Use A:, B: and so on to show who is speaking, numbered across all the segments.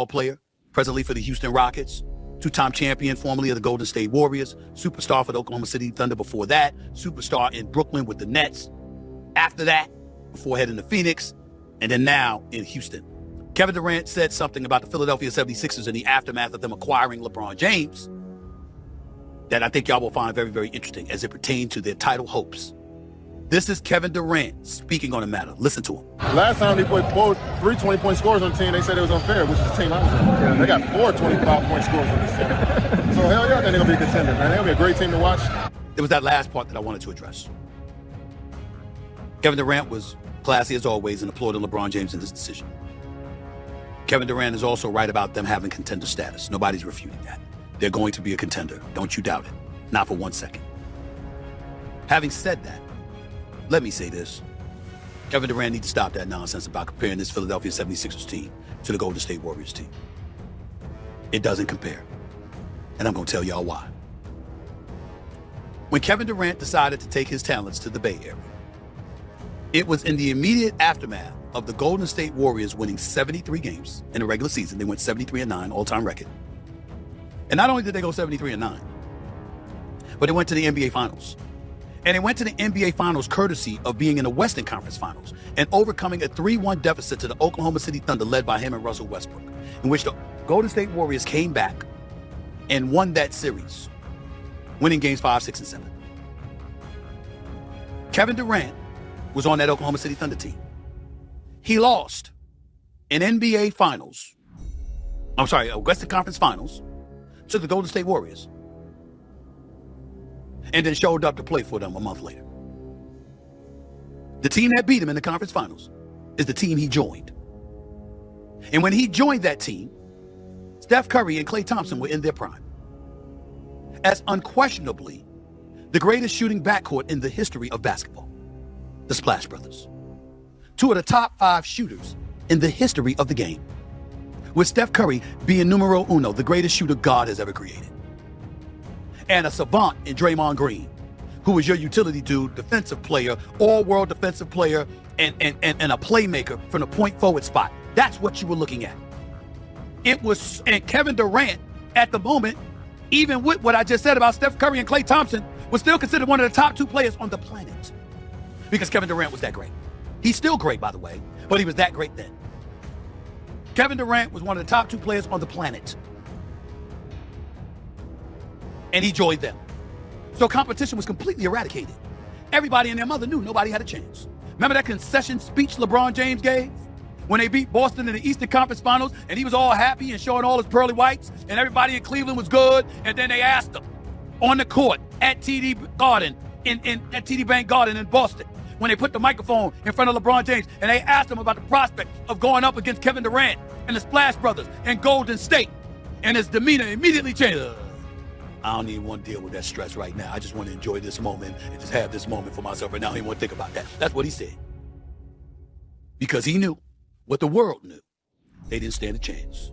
A: player, presently for the Houston Rockets, two-time champion, formerly of the Golden State Warriors, superstar for the Oklahoma City Thunder before that, superstar in Brooklyn with the Nets. After that, before heading to Phoenix, and then now in Houston. Kevin Durant said something about the Philadelphia 76ers in the aftermath of them acquiring LeBron James that I think y'all will find very, very interesting as it pertains to their title hopes. This is Kevin Durant speaking on the matter. Listen to him.
B: Last time they put both 3 20-point scores on the team, they said it was unfair, which is the team I was on. They got 4 25-point scores on this team. So hell yeah, I think they're going to be a contender, man. They're going to be a great team to watch.
A: It was that last part that I wanted to address. Kevin Durant was classy as always and applauded LeBron James in this decision. Kevin Durant is also right about them having contender status. Nobody's refuting that. They're going to be a contender. Don't you doubt it. Not for 1 second. Having said that, let me say this. Kevin Durant needs to stop that nonsense about comparing this Philadelphia 76ers team to the Golden State Warriors team. It doesn't compare. And I'm going to tell y'all why. When Kevin Durant decided to take his talents to the Bay Area, it was in the immediate aftermath of the Golden State Warriors winning 73 games in the regular season. They went 73-9, all-time record. And not only did they go 73-9, but they went to the NBA Finals. And they went to the NBA Finals courtesy of being in the Western Conference Finals and overcoming a 3-1 deficit to the Oklahoma City Thunder led by him and Russell Westbrook, in which the Golden State Warriors came back and won that series, winning games 5, 6, and 7. Kevin Durant was on that Oklahoma City Thunder team. He lost in NBA Finals, Western Conference Finals to the Golden State Warriors, and then showed up to play for them a month later. The team that beat him in the conference finals is the team he joined. And when he joined that team, Steph Curry and Klay Thompson were in their prime, as unquestionably the greatest shooting backcourt in the history of basketball, the Splash Brothers. 2 of the top 5 shooters in the history of the game, with Steph Curry being numero uno, the greatest shooter God has ever created. And a savant in Draymond Green, who was your utility dude, defensive player, all-world defensive player, and a playmaker from the point forward spot. That's what you were looking at. And Kevin Durant, at the moment, even with what I just said about Steph Curry and Klay Thompson, was still considered one of the top 2 players on the planet. Because Kevin Durant was that great. He's still great, by the way, but he was that great then. Kevin Durant was one of the top 2 players on the planet. And he joined them. So competition was completely eradicated. Everybody and their mother knew nobody had a chance. Remember that concession speech LeBron James gave when they beat Boston in the Eastern Conference Finals, and he was all happy and showing all his pearly whites, and everybody in Cleveland was good, and then they asked him on the court at TD Bank Garden in Boston, when they put the microphone in front of LeBron James, and they asked him about the prospect of going up against Kevin Durant and the Splash Brothers and Golden State, and his demeanor immediately changed. I don't even want to deal with that stress right now. I just want to enjoy this moment and just have this moment for myself right now. I don't even want to think about that. That's what he said. Because he knew what the world knew. They didn't stand a chance.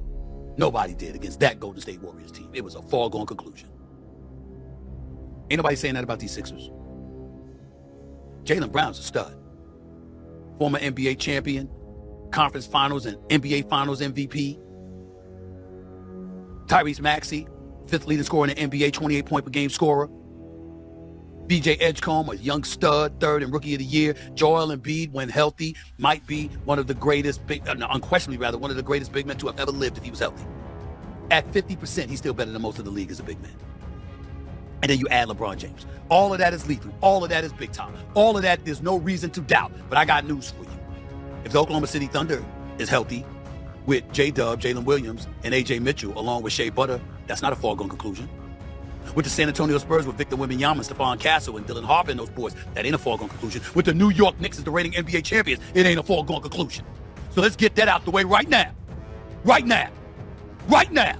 A: Nobody did against that Golden State Warriors team. It was a foregone conclusion. Ain't nobody saying that about these Sixers. Jaylen Brown's a stud. Former NBA champion, conference finals and NBA finals MVP. Tyrese Maxey, 5th leading scorer in the NBA, 28-point per game scorer. BJ Edgecombe, a young stud, 3rd and rookie of the year. Joel Embiid, when healthy, might be one of the greatest, unquestionably rather, one of the greatest big men to have ever lived if he was healthy. At 50%, he's still better than most of the league as a big man. And then you add LeBron James. All of that is lethal. All of that is big time. All of that, there's no reason to doubt. But I got news for you. If the Oklahoma City Thunder is healthy, with J-Dub, Jalen Williams, and A.J. Mitchell, along with Shea Butter, that's not a foregone conclusion. With the San Antonio Spurs with Victor Wembanyama, Stephon Castle, and Dylan Harper and those boys, that ain't a foregone conclusion. With the New York Knicks as the reigning NBA champions, it ain't a foregone conclusion. So let's get that out the way right now. Right now. Right now.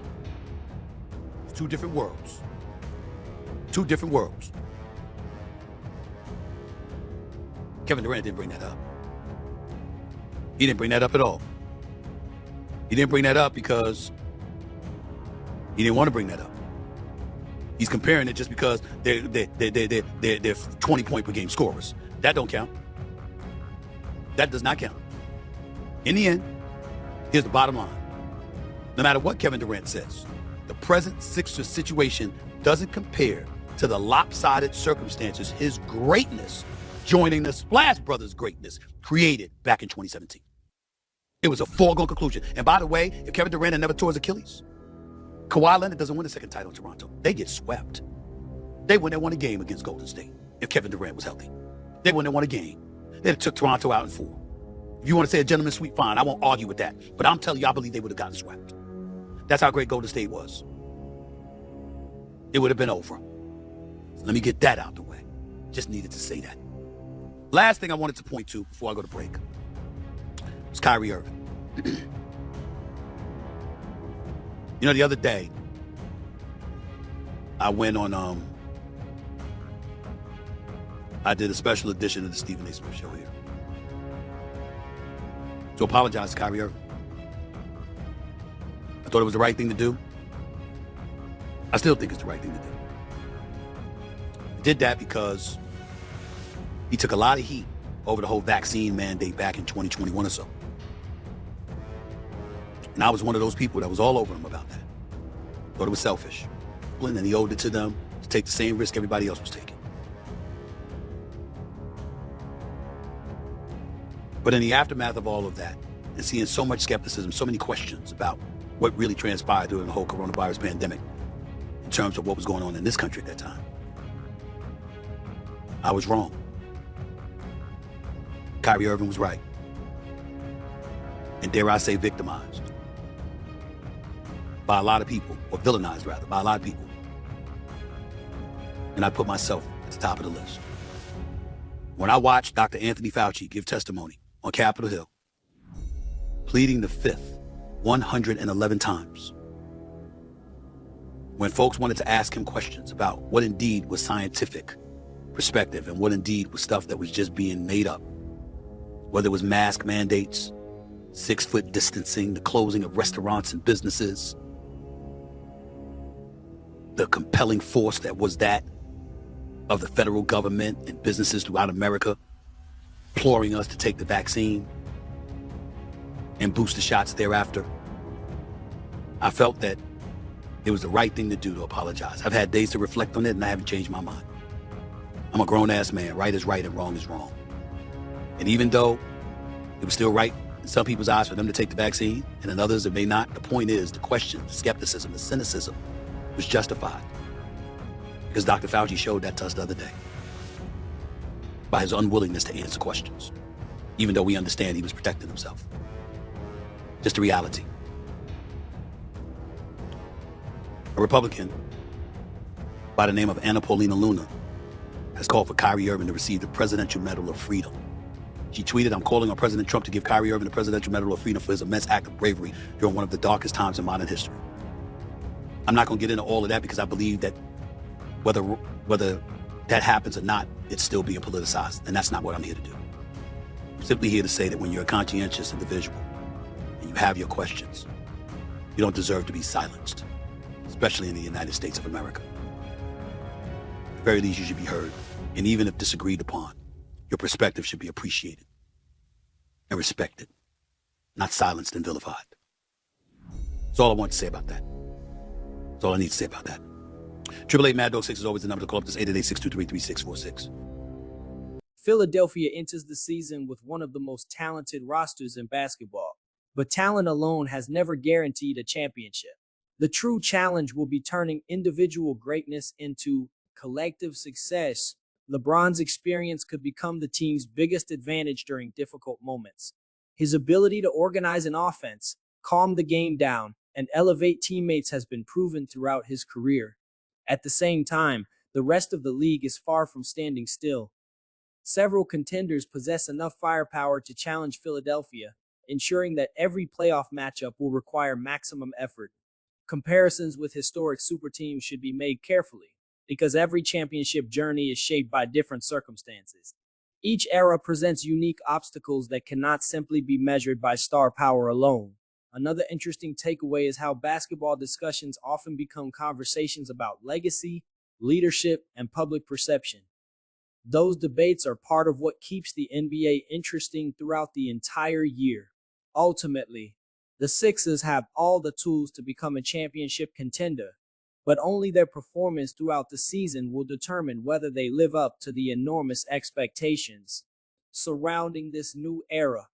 A: It's 2 different worlds. 2 different worlds. Kevin Durant didn't bring that up. He didn't bring that up at all. He didn't bring that up because he didn't want to bring that up. He's comparing it just because they're 20-point per game scorers. That don't count. That does not count. In the end, here's the bottom line. No matter what Kevin Durant says, the present Sixers situation doesn't compare to the lopsided circumstances his greatness joining the Splash Brothers' greatness created back in 2017. It was a foregone conclusion. And by the way, if Kevin Durant had never tore his Achilles, Kawhi Leonard doesn't win a second title in Toronto. They get swept. They wouldn't have won a game against Golden State if Kevin Durant was healthy. They wouldn't have won a game. They'd have took Toronto out in 4. If you want to say a gentleman's sweep, fine. I won't argue with that. But I'm telling you, I believe they would have gotten swept. That's how great Golden State was. It would have been over. So let me get that out the way. Just needed to say that. Last thing I wanted to point to before I go to break was Kyrie Irving. You know, the other day, I went on, I did a special edition of the Stephen A. Smith Show here to apologize to Kyrie Irving. I thought it was the right thing to do. I still think it's the right thing to do. I did that because he took a lot of heat over the whole vaccine mandate back in 2021 or so. And I was one of those people that was all over him about that. Thought it was selfish. And then he owed it to them to take the same risk everybody else was taking. But in the aftermath of all of that, and seeing so much skepticism, so many questions about what really transpired during the whole coronavirus pandemic in terms of what was going on in this country at that time, I was wrong. Kyrie Irving was right. And dare I say victimized by a lot of people, or villainized rather, by a lot of people. And I put myself at the top of the list. When I watched Dr. Anthony Fauci give testimony on Capitol Hill, pleading the fifth 111 times, when folks wanted to ask him questions about what indeed was scientific perspective and what indeed was stuff that was just being made up, whether it was mask mandates, 6-foot distancing, the closing of restaurants and businesses, the compelling force that was that of the federal government and businesses throughout America imploring us to take the vaccine and booster shots thereafter, I felt that it was the right thing to do to apologize. I've had days to reflect on it and I haven't changed my mind. I'm a grown-ass man. Right is right and wrong is wrong. And even though it was still right in some people's eyes for them to take the vaccine and in others it may not, the point is the question, the skepticism, the cynicism was justified. Because Dr. Fauci showed that to us the other day by his unwillingness to answer questions, even though we understand he was protecting himself. Just a reality. A Republican by the name of Anna Paulina Luna has called for Kyrie Irving to receive the Presidential Medal of Freedom. She tweeted, "I'm calling on President Trump to give Kyrie Irving the Presidential Medal of Freedom for his immense act of bravery during one of the darkest times in modern history." I'm not going to get into all of that because I believe that whether that happens or not, it's still being politicized, and that's not what I'm here to do. I'm simply here to say that when you're a conscientious individual and you have your questions, you don't deserve to be silenced, especially in the United States of America. At the very least, you should be heard, and even if disagreed upon, your perspective should be appreciated and respected, not silenced and vilified. That's all I want to say about that. That's all I need to say about that. 888-MAD-DOG-6 is always the number to call up. This 888-623-3646.
C: Philadelphia enters the season with one of the most talented rosters in basketball, but talent alone has never guaranteed a championship. The true challenge will be turning individual greatness into collective success. LeBron's experience could become the team's biggest advantage during difficult moments. His ability to organize an offense, calm the game down, and elevate teammates has been proven throughout his career. At the same time, the rest of the league is far from standing still. Several contenders possess enough firepower to challenge Philadelphia, ensuring that every playoff matchup will require maximum effort. Comparisons with historic super teams should be made carefully, because every championship journey is shaped by different circumstances. Each era presents unique obstacles that cannot simply be measured by star power alone. Another interesting takeaway is how basketball discussions often become conversations about legacy, leadership, and public perception. Those debates are part of what keeps the NBA interesting throughout the entire year. Ultimately, The Sixers have all the tools to become a championship contender, but only their performance throughout the season will determine whether they live up to the enormous expectations surrounding this new era.